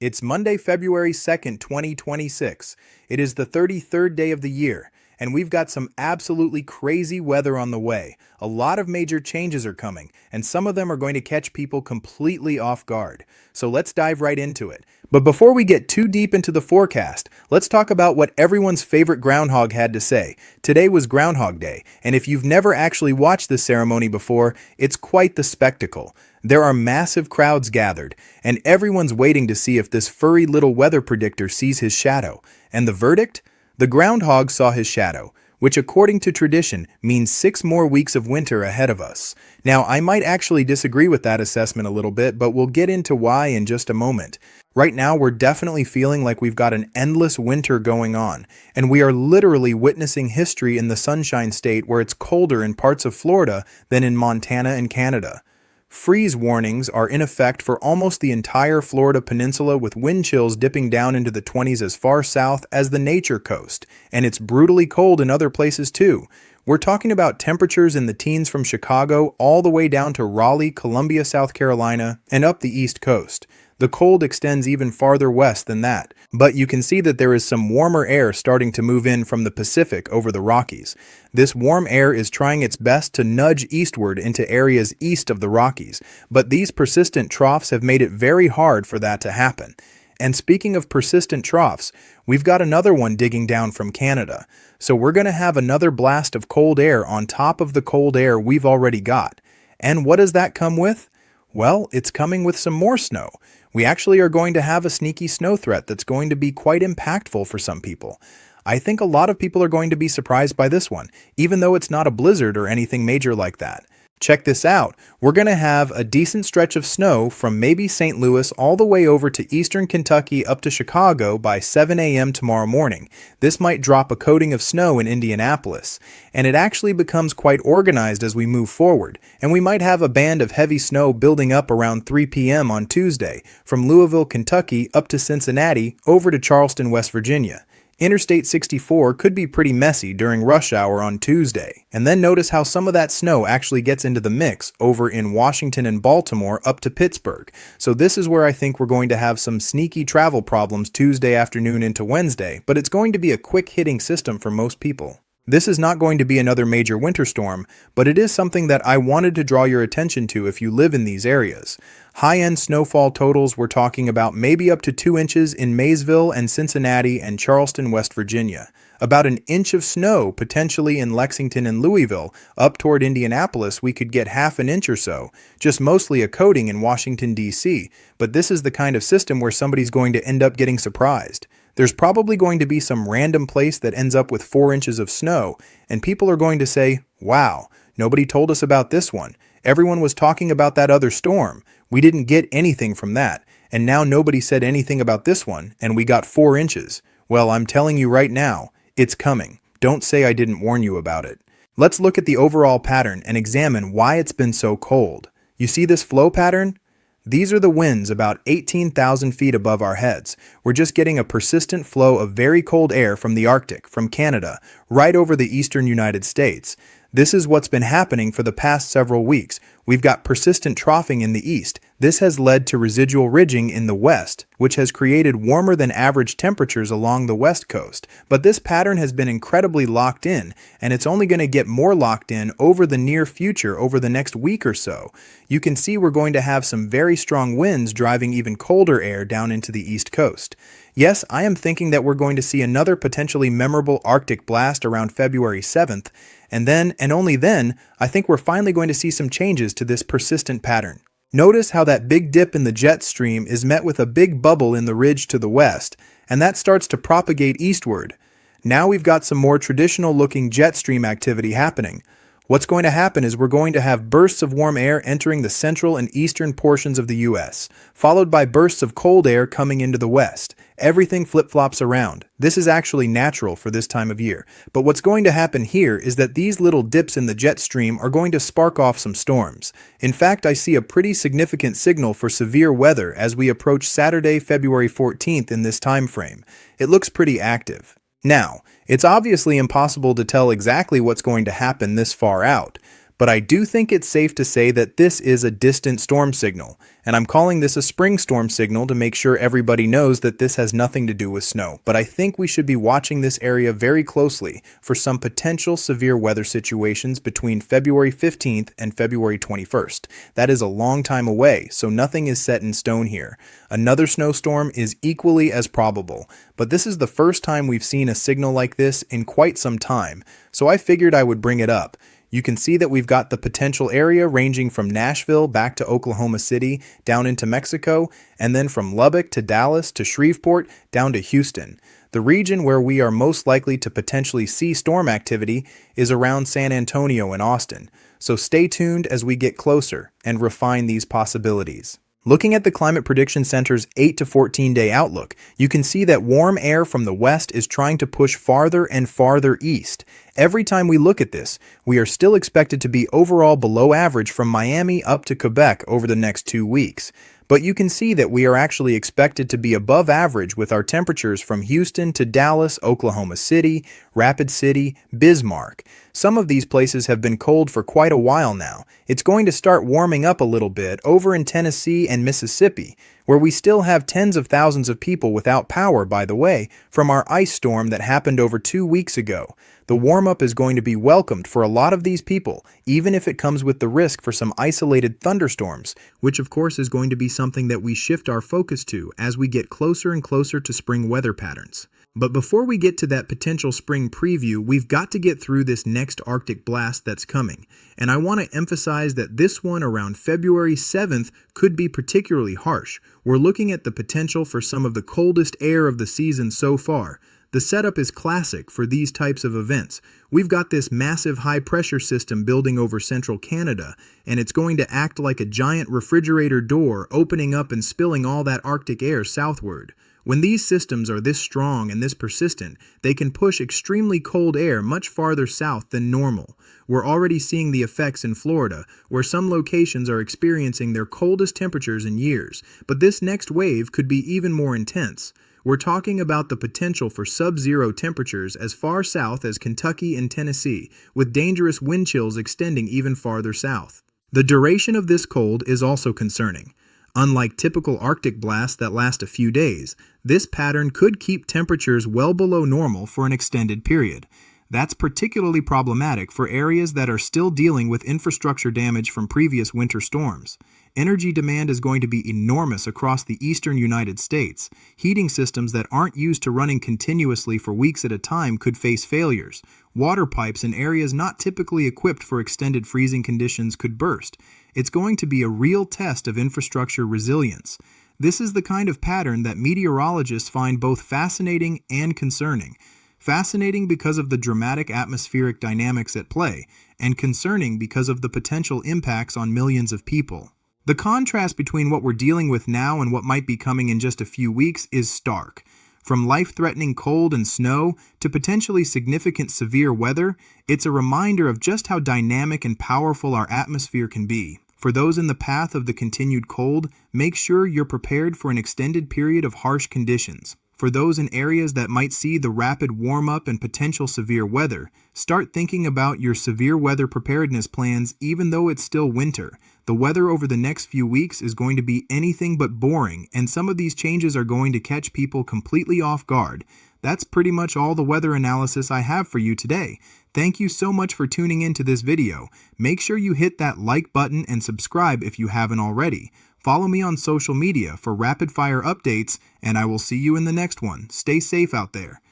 It's Monday, February 2nd, 2026. It is the 33rd day of the year, and we've got some absolutely crazy weather on the way. A lot of major changes are coming, and some of them are going to catch people completely off guard. So let's dive right into it. But before we get too deep into the forecast, let's talk about what everyone's favorite groundhog had to say. Today was Groundhog Day, and if you've never actually watched this ceremony before, it's quite the spectacle. There are massive crowds gathered, and everyone's waiting to see if this furry little weather predictor sees his shadow. And the verdict? The groundhog saw his shadow, which according to tradition means 6 more weeks of winter ahead of us. Now, I might actually disagree with that assessment a little bit, but we'll get into why in just a moment. Right now, we're definitely feeling like we've got an endless winter going on, and we are literally witnessing history in the Sunshine State where it's colder in parts of Florida than in Montana and Canada. Freeze warnings are in effect for almost the entire Florida peninsula, with wind chills dipping down into the 20s as far south as the Nature Coast, and it's brutally cold in other places too. We're talking about temperatures in the teens from Chicago all the way down to Raleigh, Columbia, South Carolina, and up the East Coast. The cold extends even farther west than that, but you can see that there is some warmer air starting to move in from the Pacific over the Rockies. This warm air is trying its best to nudge eastward into areas east of the Rockies, but these persistent troughs have made it very hard for that to happen. And speaking of persistent troughs, we've got another one digging down from Canada. So we're going to have another blast of cold air on top of the cold air we've already got. And what does that come with? Well, it's coming with some more snow. We actually are going to have a sneaky snow threat that's going to be quite impactful for some people. I think a lot of people are going to be surprised by this one, even though it's not a blizzard or anything major like that. Check this out. We're going to have a decent stretch of snow from maybe St. Louis all the way over to eastern Kentucky up to Chicago by 7 a.m. tomorrow morning. This might drop a coating of snow in Indianapolis, and it actually becomes quite organized as we move forward, and we might have a band of heavy snow building up around 3 p.m. on Tuesday from Louisville, Kentucky up to Cincinnati over to Charleston, West Virginia. Interstate 64 could be pretty messy during rush hour on Tuesday. And then notice how some of that snow actually gets into the mix over in Washington and Baltimore up to Pittsburgh. So this is where I think we're going to have some sneaky travel problems Tuesday afternoon into Wednesday, but it's going to be a quick hitting system for most people. This is not going to be another major winter storm, but it is something that I wanted to draw your attention to if you live in these areas. High-end snowfall totals, we're talking about maybe up to 2 inches in Maysville and Cincinnati and Charleston, West Virginia. About an inch of snow potentially in Lexington and Louisville. Up toward Indianapolis, we could get half an inch or so, just mostly a coating in Washington, D.C., but this is the kind of system where somebody's going to end up getting surprised. There's probably going to be some random place that ends up with 4 inches of snow, and people are going to say, wow, nobody told us about this one. Everyone was talking about that other storm. We didn't get anything from that, and now nobody said anything about this one, and we got 4 inches. Well, I'm telling you right now, it's coming. Don't say I didn't warn you about it. Let's look at the overall pattern and examine why it's been so cold. You see this flow pattern? These are the winds about 18,000 feet above our heads. We're just getting a persistent flow of very cold air from the Arctic, from Canada, right over the eastern United States. This is what's been happening for the past several weeks. We've got persistent troughing in the east. This has led to residual ridging in the west, which has created warmer than average temperatures along the west coast. But this pattern has been incredibly locked in, and it's only going to get more locked in over the near future, over the next week or so. You can see we're going to have some very strong winds driving even colder air down into the east coast. Yes, I am thinking that we're going to see another potentially memorable Arctic blast around February 7th, and then, and only then, I think we're finally going to see some changes to this persistent pattern. Notice how that big dip in the jet stream is met with a big bubble in the ridge to the west, and that starts to propagate eastward. Now we've got some more traditional looking jet stream activity happening. What's going to happen is we're going to have bursts of warm air entering the central and eastern portions of the U.S., followed by bursts of cold air coming into the west. Everything flip-flops around. This is actually natural for this time of year. But what's going to happen here is that these little dips in the jet stream are going to spark off some storms. In fact, I see a pretty significant signal for severe weather as we approach Saturday, February 14th in this time frame. It looks pretty active. Now, it's obviously impossible to tell exactly what's going to happen this far out, But I do think it's safe to say that this is a distant storm signal, and I'm calling this a spring storm signal to make sure everybody knows that this has nothing to do with snow. But I think we should be watching this area very closely for some potential severe weather situations between February 15th and February 21st. That is a long time away, so nothing is set in stone here. Another snowstorm is equally as probable, but this is the first time we've seen a signal like this in quite some time, so I figured I would bring it up. You can see that we've got the potential area ranging from Nashville back to Oklahoma City, down into Mexico, and then from Lubbock to Dallas to Shreveport, down to Houston. The region where we are most likely to potentially see storm activity is around San Antonio and Austin, so stay tuned as we get closer and refine these possibilities. Looking at the Climate Prediction Center's 8 to 14-day outlook, you can see that warm air from the west is trying to push farther and farther east. Every time we look at this, we are still expected to be overall below average from Miami up to Quebec over the next 2 weeks. But you can see that we are actually expected to be above average with our temperatures from Houston to Dallas, Oklahoma City, Rapid City, Bismarck. Some of these places have been cold for quite a while now. It's going to start warming up a little bit over in Tennessee and Mississippi, where we still have tens of thousands of people without power, by the way, from our ice storm that happened over 2 weeks ago. The warm-up is going to be welcomed for a lot of these people, even if it comes with the risk for some isolated thunderstorms, which of course is going to be something that we shift our focus to as we get closer and closer to spring weather patterns. But before we get to that potential spring preview, we've got to get through this next Arctic blast that's coming. And I want to emphasize that this one around February 7th could be particularly harsh. We're looking at the potential for some of the coldest air of the season so far. The setup is classic for these types of events. We've got this massive high-pressure system building over central Canada, and it's going to act like a giant refrigerator door opening up and spilling all that Arctic air southward. When these systems are this strong and this persistent, they can push extremely cold air much farther south than normal. We're already seeing the effects in Florida, where some locations are experiencing their coldest temperatures in years, but this next wave could be even more intense. We're talking about the potential for sub-zero temperatures as far south as Kentucky and Tennessee, with dangerous wind chills extending even farther south. The duration of this cold is also concerning. Unlike typical Arctic blasts that last a few days, this pattern could keep temperatures well below normal for an extended period. That's particularly problematic for areas that are still dealing with infrastructure damage from previous winter storms. Energy demand is going to be enormous across the eastern United States. Heating systems that aren't used to running continuously for weeks at a time could face failures. Water pipes in areas not typically equipped for extended freezing conditions could burst. It's going to be a real test of infrastructure resilience. This is the kind of pattern that meteorologists find both fascinating and concerning. Fascinating because of the dramatic atmospheric dynamics at play, and concerning because of the potential impacts on millions of people. The contrast between what we're dealing with now and what might be coming in just a few weeks is stark. From life-threatening cold and snow to potentially significant severe weather, it's a reminder of just how dynamic and powerful our atmosphere can be. For those in the path of the continued cold, make sure you're prepared for an extended period of harsh conditions. For those in areas that might see the rapid warm-up and potential severe weather, start thinking about your severe weather preparedness plans even though it's still winter. The weather over the next few weeks is going to be anything but boring, and some of these changes are going to catch people completely off guard. That's pretty much all the weather analysis I have for you today. Thank you so much for tuning into this video. Make sure you hit that like button and subscribe if you haven't already. Follow me on social media for rapid-fire updates, and I will see you in the next one. Stay safe out there.